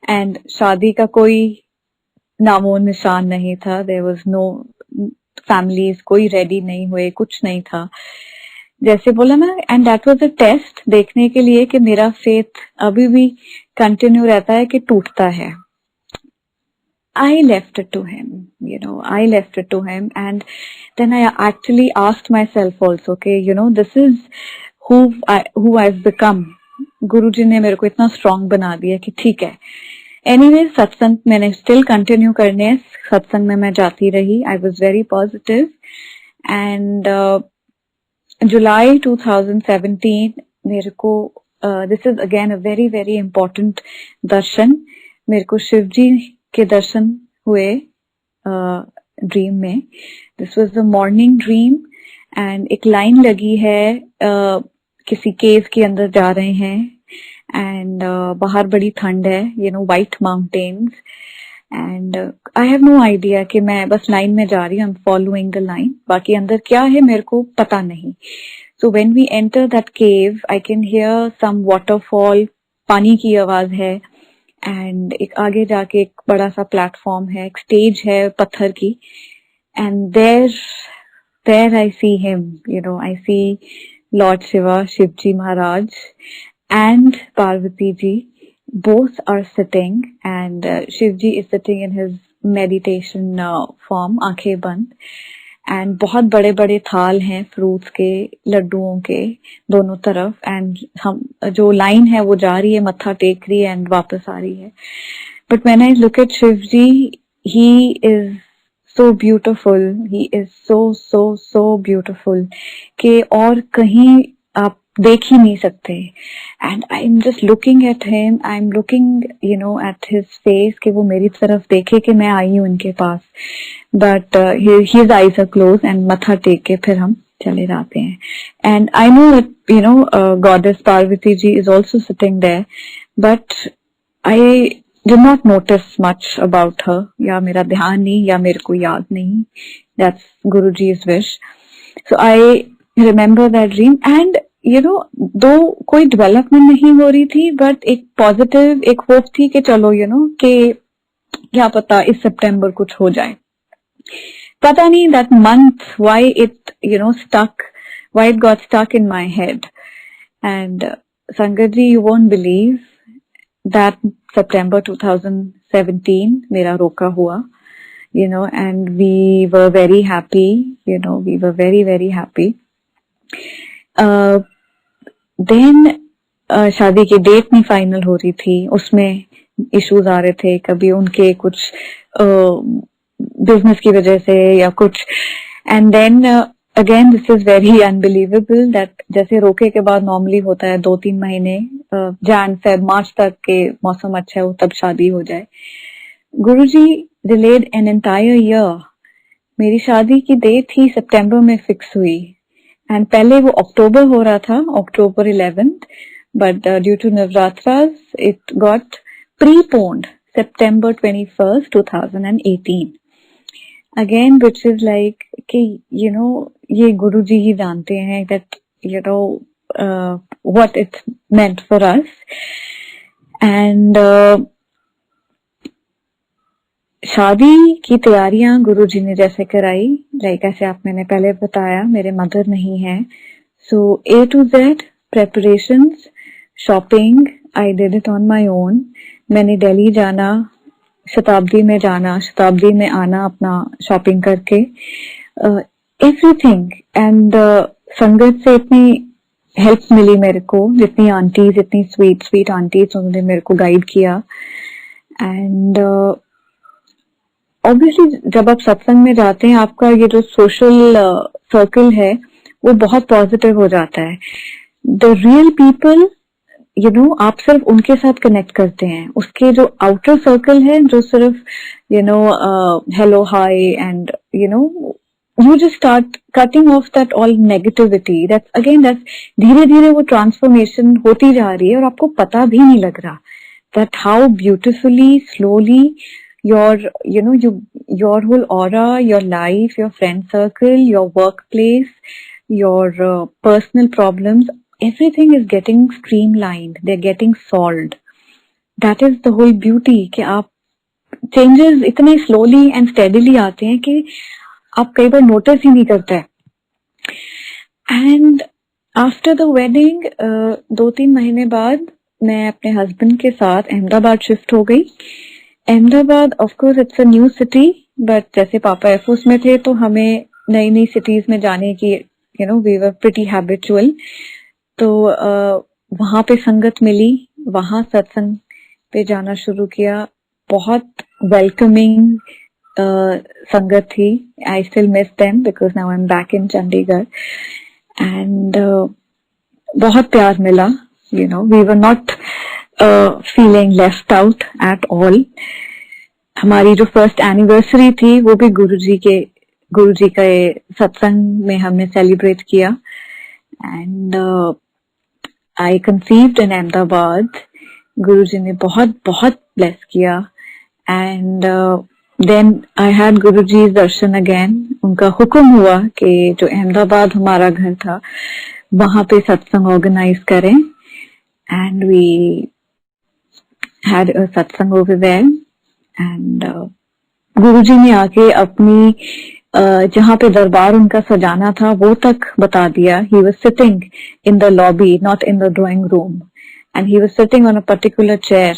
एंड शादी का कोई नामो निशान नहीं था. There was no families, कोई रेडी नहीं हुए, कुछ नहीं था. जैसे बोला ना, and that was a test देखने के लिए कि मेरा फेथ अभी भी कंटिन्यू रहता है कि टूटता है. I left it to him, I left it to him, and then I actually asked myself also, okay, this is who I've become. गुरुजी ने मेरे को इतना स्ट्रांग बना दिया कि ठीक है. एनीवे सत्संग मैंने स्टिल कंटिन्यू करने, सत्संग में मैं जाती रही. I was very positive and जुलाई 2017 मेरे को this is again a very very important दर्शन. मेरे को शिव जी के दर्शन हुए ड्रीम में. This was the morning dream and एक लाइन लगी है, किसी केव के अंदर जा रहे हैं एंड बाहर बड़ी ठंड है, white mountains and I have no idea कि मैं बस लाइन में जा रही हूँ. I am following the line, बाकी अंदर क्या है मेरे को पता नहीं. So when we enter that cave I can hear some waterfall, पानी की आवाज है एंड एक आगे जाके एक बड़ा सा प्लेटफॉर्म है, एक स्टेज है पत्थर की and there I see him, I see lord Shiva, Shiv ji Maharaj and Parvati ji, both are sitting and Shiv ji is sitting in his meditation form, आंखें बंद, and बहुत बड़े बड़े थाल हैं फ्रूट्स के, लड्डुओं के दोनों तरफ, एंड हम जो लाइन है वो जा रही है, मत्था टेक रही है एंड वापस आ रही है. But when I look at Shiv ji, he is so beautiful, he is so beautiful कि और कहीं आप देख ही नहीं सकते. And I am just looking at him, I am looking at his face कि वो मेरी तरफ देखे कि मैं आई हूँ उनके पास. But his eyes are close and मत्था टेक के फिर हम चले जाते हैं. And I know that goddess Parvati ji is also sitting there, but I did not notice much about her, या मेरा ध्यान नहीं, या मेरे को याद नहीं. That's Guruji's wish. So I remember that dream and दो कोई डेवलपमेंट नहीं हो रही थी, बट एक पॉजिटिव एक होप थी कि चलो कि क्या पता इस सितंबर कुछ हो जाए. पता नहीं that month why it why it got stuck in my head. And Sangat ji, you won't believe that September 2017 मेरा रोका हुआ, and we were very happy, we were very very happy. Then शादी की डेट नहीं final हो रही थी, उसमें इश्यूज आ रहे थे, कभी उनके कुछ बिजनेस की वजह से या कुछ. And then again this is very unbelievable that जैसे रोके के बाद नॉर्मली होता है 2-3 महीने, जैन फेब मार्च तक के मौसम अच्छा है तब शादी हो जाए. गुरुजी डिलेड एन एंटायर ईयर. मेरी शादी की डेट ही सितंबर में फिक्स हुई एंड पहले वो अक्टूबर हो रहा था, October 11th, but due to Navratras it got preponed September 21st, 2018. Again, which is like कि ये गुरुजी ही जानते हैं that what it meant for us. And शादी की तैयारियां गुरुजी ने जैसे कराई, लाइक ऐसे आप मैंने पहले बताया मेरे मदर नहीं है, so A to Z preparations, shopping, I did it on my own. मैंने दिल्ली जाना, शताब्दी में जाना, शताब्दी में आना अपना शॉपिंग करके, एवरीथिंग. एंड संगत से इतनी हेल्प मिली मेरे को, जितनी आंटीज, इतनी स्वीट आंटीज, उन्होंने मेरे को गाइड किया. एंड ऑब्वियसली जब आप सत्संग में जाते हैं आपका ये जो सोशल सर्कल है वो बहुत पॉजिटिव हो जाता है. द रियल पीपल आप सिर्फ उनके साथ कनेक्ट करते हैं, उसके जो आउटर सर्कल है जो सिर्फ hello hi and you just start cutting off that all negativity. That's धीरे धीरे वो ट्रांसफॉर्मेशन होती जा रही है और आपको पता भी नहीं लग रहा. that how beautifully, slowly your whole aura, your life, your friend circle, your workplace, your personal problems, everything is getting streamlined. They're getting solved. That is the whole beauty कि आप changes इतने slowly and steadily आते हैं कि आप कई बार notice ही नहीं करते हैं. And after the wedding 2-3 महीने बाद मैं अपने हस्बैंड के साथ अहमदाबाद शिफ्ट हो गई. Ahmedabad of course it's a new city, but जैसे पापा एयरफोर्स में थे तो हमें नई नई सिटीज में जाने की वी वर प्रिटी हैबिचुअल. तो वहां पे संगत मिली, वहां सत्संग पे जाना शुरू किया. बहुत वेलकमिंग संगत थी. I still miss them because now I am back in Chandigarh. And बहुत प्यार मिला. We were not feeling left out at all. हमारी जो फर्स्ट एनिवर्सरी थी वो भी गुरुजी का सत्संग में हमने सेलिब्रेट किया. And I conceived in Ahmedabad. Guruji ने बहुत बहुत ब्लेस किया. And then I had Guruji darshan again. उनका हुक्म हुआ कि जो अहमदाबाद हमारा घर था वहां पे सत्संग ऑर्गेनाइज करें. एंड वी हैड अ सत्संग ओवर देयर. एंड गुरुजी ने आके अपनी जहाँ पे दरबार उनका सजाना था वो तक बता दिया. He was sitting in the lobby, not in the drawing room, and he was sitting on a particular chair.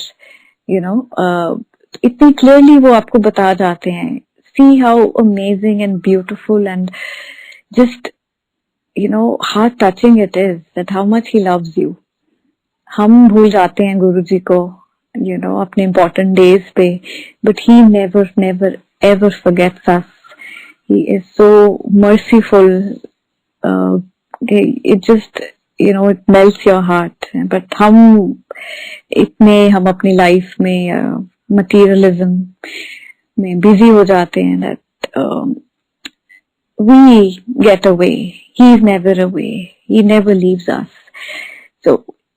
इतनी क्लियरली वो आपको बता जाते हैं. See how amazing and beautiful and just heart touching it is that how much he loves you. हम भूल जाते हैं गुरुजी को अपने important days पे, but he never ever forgets us. He is so merciful. It just it melts your heart. But हम अपनी life में materialism में busy हो जाते हैं that we get away. He is never away. He never leaves us. So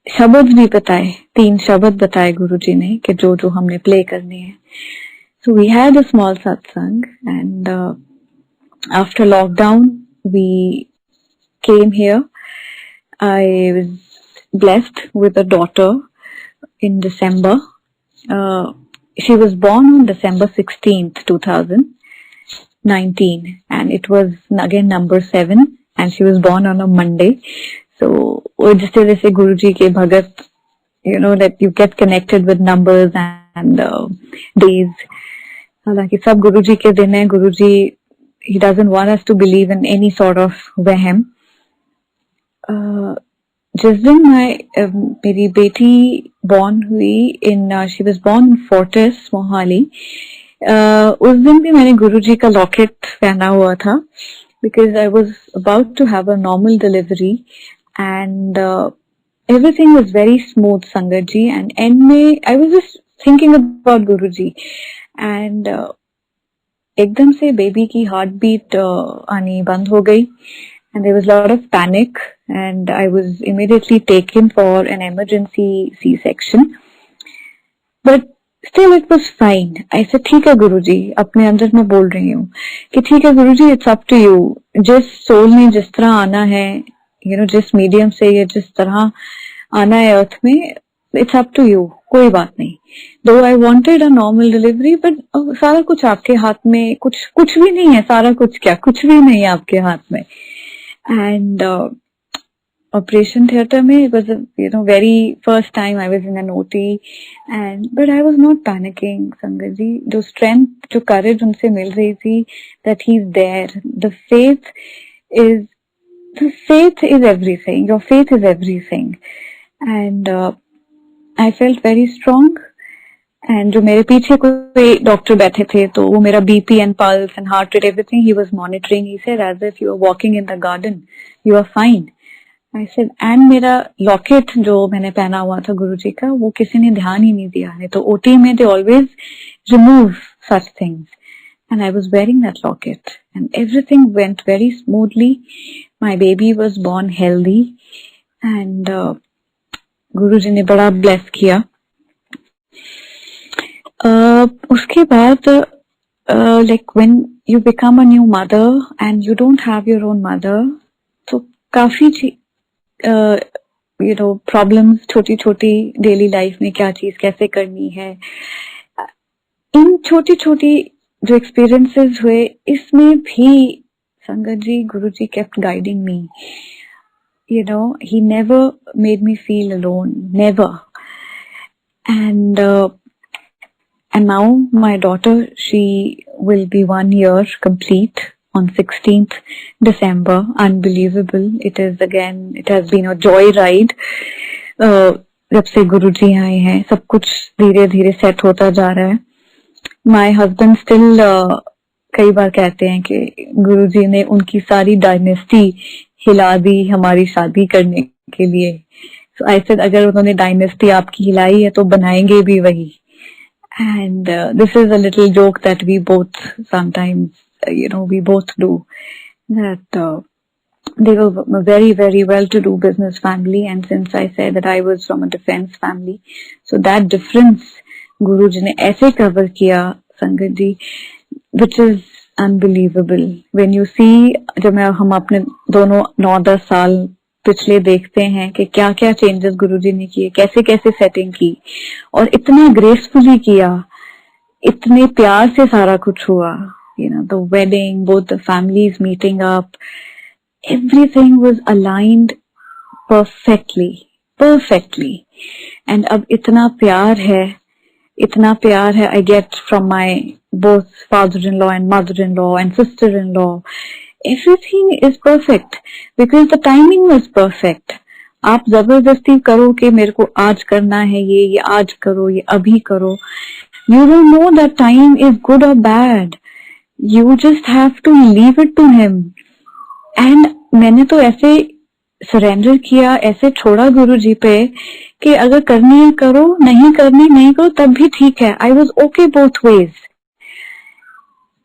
शब्द भी बताए, 3 शब्द बताए गुरुजी ने कि जो हमने प्ले करने हैं. So we had a small satsang, and after lockdown we came here. I was blessed with a daughter in December. She was born on December 16th, 2019, and it was again number 7, and she was born on a Monday. So जिस तरह से गुरुजी के भगत that you get connected with numbers and days. हालांकि सब गुरुजी के दिन है. गुरुजी he doesn't want us to believe in any sort of वहम. जिस दिन मेरी बेटी born हुई she was born in Fortis, Mohali. उस दिन भी मैंने गुरुजी का लॉकेट पहना हुआ था because I was about to have a normal delivery. And everything was very smooth, Sangat ji. And end में I was just thinking about Guruji, and एकदम से बेबी की हार्ट बीट आनी बंद हो गई, and there was a lot of panic, and I was immediately taken for an emergency C-section. But still it was fine. I said ठीक है गुरुजी, अपने अंदर में बोल रही हूँ कि ठीक है गुरुजी, it's up to you. जिस सोल ने जिस तरह आना है, जिस मीडियम से या जिस तरह आना है अर्थ में, इट्स अप टू यू. कोई बात नहीं. दो I wanted a normal delivery, but सारा कुछ आपके हाथ में. कुछ भी नहीं है. सारा कुछ क्या, कुछ भी नहीं है आपके हाथ में. एंड ऑपरेशन थिएटर में it was very first time I was in an OT, and but I was not panicking. संगत जी, जो स्ट्रेंथ, जो करेज उनसे मिल रही थी, that he is there. The faith is everything. Your faith is everything. And I felt very strong. And जो मेरे पीछे कोई डॉक्टर बैठे थे तो वो मेरा BP and pulse and heart rate, everything he was monitoring. He said, as if you are walking in the garden, you are fine. I said, and मेरा लॉकेट जो मैंने पहना हुआ था गुरुजी का, वो किसी ने ध्यान ही नहीं दिया. नहीं तो OT में they always remove such things. And I was wearing that locket, and everything went very smoothly. My baby was born healthy, and Guruji ने बड़ा bless किया. उसके बाद like when you become a new mother and you don't have your own mother, तो काफी problems छोटी छोटी daily life में क्या चीज कैसे करनी है, इन छोटी छोटी जो एक्सपीरियंसेस हुए इसमें भी संगत जी, गुरु जी kept guiding me. He never made me feel alone, never. And now my daughter, she will be 1 year complete on 16th December. Unbelievable. It has been a joy ride. जब से गुरुजी आए हैं सब कुछ धीरे धीरे सेट होता जा रहा है. My husband still कई बार कहते हैं कि गुरुजी ने उनकी सारी डायनेस्टी हिला दी हमारी शादी करने के लिए. So I said अगर उन्होंने डायनेस्टी आपकी हिलाई है तो बनाएंगे भी वही. And this is a little joke that we both sometimes, we both do. That they were a very, very well-to-do business family, and since I said that I was from a defense family, so that difference Guruji ne ऐसे cover किया संगत जी, which is unbelievable. When you see, जब हम अपने दोनों 9-10 साल पिछले देखते हैं कि क्या क्या चेंजेस गुरुजी ने किए, कैसे कैसे सेटिंग की और इतना ग्रेसफुली किया, इतने प्यार से सारा कुछ हुआ. The wedding, both the families meeting up, everything was aligned perfectly. And अब इतना प्यार है I get from my both father-in-law and mother-in-law and sister-in-law. Everything is perfect because the timing was perfect. आप जबरदस्ती करो कि मेरे को आज करना है ये आज करो, ये अभी करो. You don't know that time is good or bad. You just have to leave it to him. And मैंने तो ऐसे सरेंडर किया, ऐसे छोड़ा गुरुजी पे कि अगर करनी है करो, नहीं करनी नहीं करो तब भी ठीक है. I was okay both ways.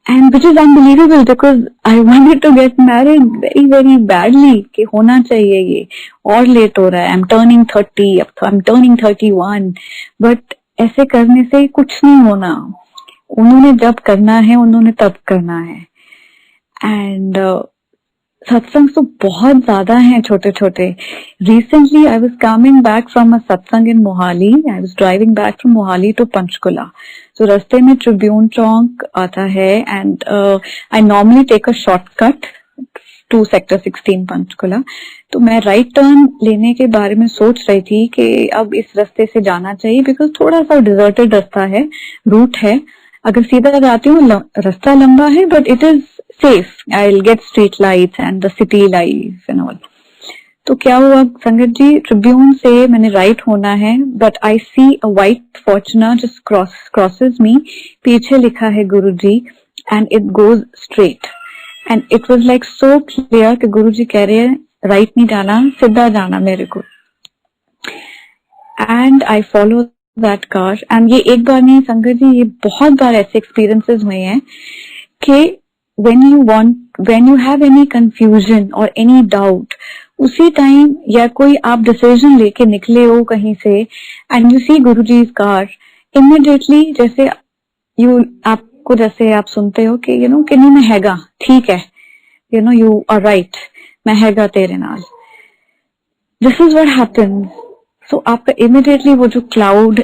And which is unbelievable because I wanted to get married very, very badly कि होना चाहिए ये, और लेट हो रहा है. I'm turning 30, अब तो I'm turning 31. But ऐसे करने से कुछ नहीं होना. उन्होंने जब करना है उन्होंने तब करना है. And सत्संग तो बहुत ज्यादा हैं छोटे छोटे. Recently I was coming back from a satsang in Mohali. I was driving back from Mohali to Panchkula. So रास्ते में ट्रिब्यून चौक आता है and I normally take a shortcut to sector 16 Panchkula. तो मैं राइट टर्न लेने के बारे में सोच रही थी कि अब इस रास्ते से जाना चाहिए बिकॉज थोड़ा सा डिजर्टेड रास्ता है, रूट है. अगर सीधा जाती हूँ रास्ता लंबा है but it is safe. I'll get street lights and the city lights and all. तो क्या हुआ संगत जी, ट्रिब्यून से मैंने राइट होना है but I see a white Fortuner just crosses me. पीछे लिखा है Guruji and it goes straight and it was like so clear कि गुरुजी कह रहे हैं राइट नहीं जाना, सीधा जाना मेरे को. And I follow that car. And ये एक बार नहीं संगत जी, ये बहुत बार ऐसे एक्सपीरियंसेस हुए हैं कि when you have any confusion or any doubt, उसी टाइम या कोई आप डिसीजन लेके निकले हो कहीं से and you see Guruji's car, immediately जैसे आपको जैसे आप सुनते हो कि कि नहीं मैं हैगा, ठीक है, you are right, मैं हैगा तेरे नाल. This is what happens. So आपका immediately वो जो cloud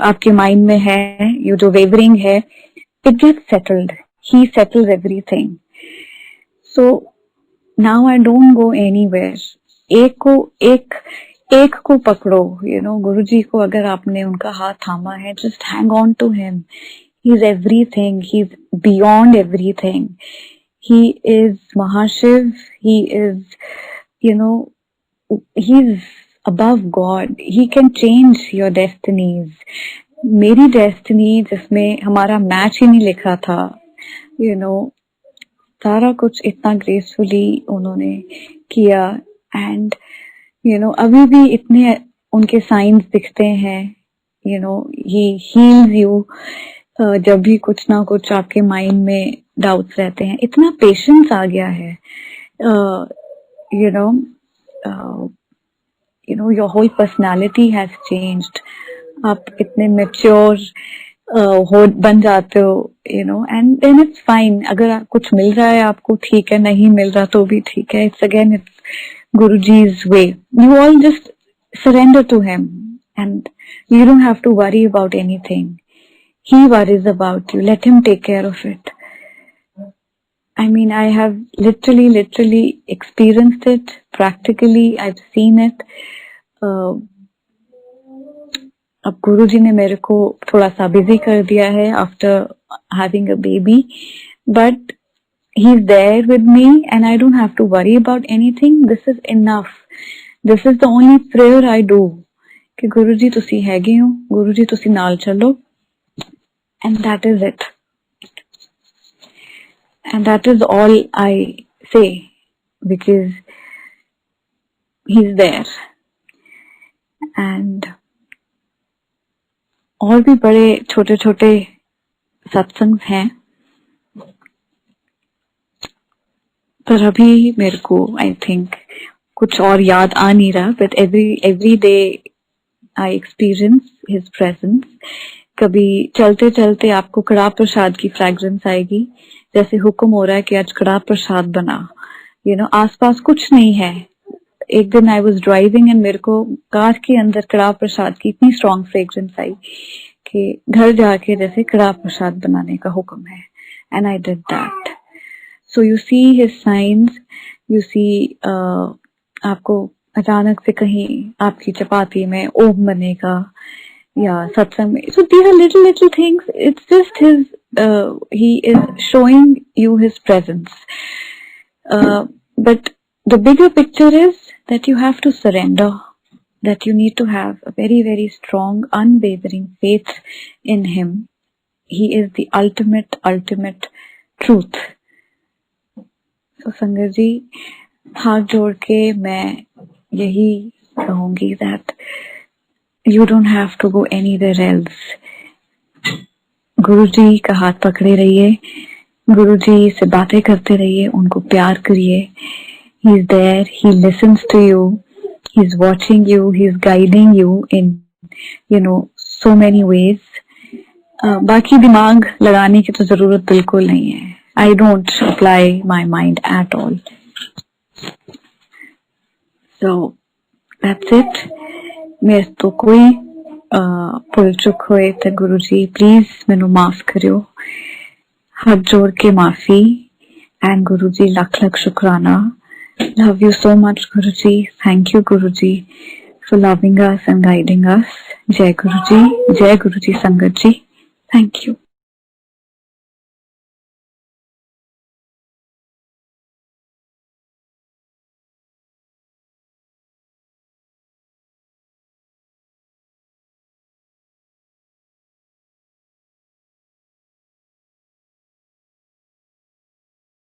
आपके माइंड में है, ये जो wavering है, it gets settled. He settles everything. So now I don't go anywhere. एक को पकड़ो, गुरुजी को अगर आपने उनका हाथ थामा है, just hang on to him. He's everything. He's beyond everything. He is Mahashiv. He is, he's above God. He can change your destinies. मेरी डेस्टिनी जिसमें हमारा मैच ही नहीं लिखा था, सारा कुछ इतना ग्रेसफुली उन्होंने किया. एंड अभी भी इतने उनके साइंस दिखते हैं. ही हील्स यू जब भी कुछ ना कुछ आपके माइंड में डाउट्स रहते हैं. इतना पेशेंस आ गया है. Your whole personality has changed. आप इतने मेच्योर हो बन जाते हो, you know, and then it's fine. अगर कुछ मिल रहा है आपको, ठीक है, नहीं मिल रहा तो भी ठीक है. It's again it's Guruji's way. You all just surrender to him and you don't have to worry about anything. He worries about you. Let him take care of it. I mean, I have literally experienced it practically. I've seen it. अब गुरुजी ने मेरे को थोड़ा सा busy कर दिया है after having a baby, but he's there with me and I don't have to worry about anything. This is enough. This is the only prayer I do कि गुरुजी तुसी हैगे हो, गुरुजी तुसी नाल चलो, and that is it. And that is all I say because he's there. And और भी बड़े छोटे छोटे सत्संग हैं, पर अभी मेरे को आई थिंक कुछ और याद आ नहीं रहा. But every day I experience his presence. कभी चलते चलते आपको कड़ा प्रसाद की फ्रेग्रेंस आएगी, जैसे हुक्म हो रहा है कि आज कड़ा प्रसाद बना, यू नो, आसपास कुछ नहीं है. एक दिन आई वाज ड्राइविंग एंड मेरे को कार के अंदर कड़ा प्रसाद की इतनी स्ट्रॉन्ग फ्रेग्रेंस आई कि घर जाके जैसे कड़ा प्रसाद बनाने का हुक्म है, and I did that. So you see his science, you see आपको अचानक से कहीं आपकी चपाती में ओम बनेगा या सत्संग में. So these are little things. It's just his, he is showing you his presence. But the bigger picture is that you have to surrender, that you need to have a very strong, unwavering faith in him. He is the ultimate truth. So संगत जी, हाथ जोड़ के मैं यही कहूंगी that you don't have to go anywhere else. गुरुजी का हाथ पकड़े रहिए, गुरुजी से बातें करते रहिए, उनको प्यार करिए. He is there, he listens to you, he is watching you, he is guiding you in, you know, so many ways. बाकी दिमाग लगाने की तो जरूरत बिल्कुल नहीं है. I don't apply my mind at all. So that's it. मेरे तो कोई भुल चुक होए तो गुरुजी प्लीज मैनू माफ करियो. हाथ जोड़ के माफी. एंड गुरुजी लख शुक्राना. Love you so much, Guruji. Thank you, Guruji, for loving us and guiding us. Jai Guruji, Jai Guruji Sangat ji. Thank you.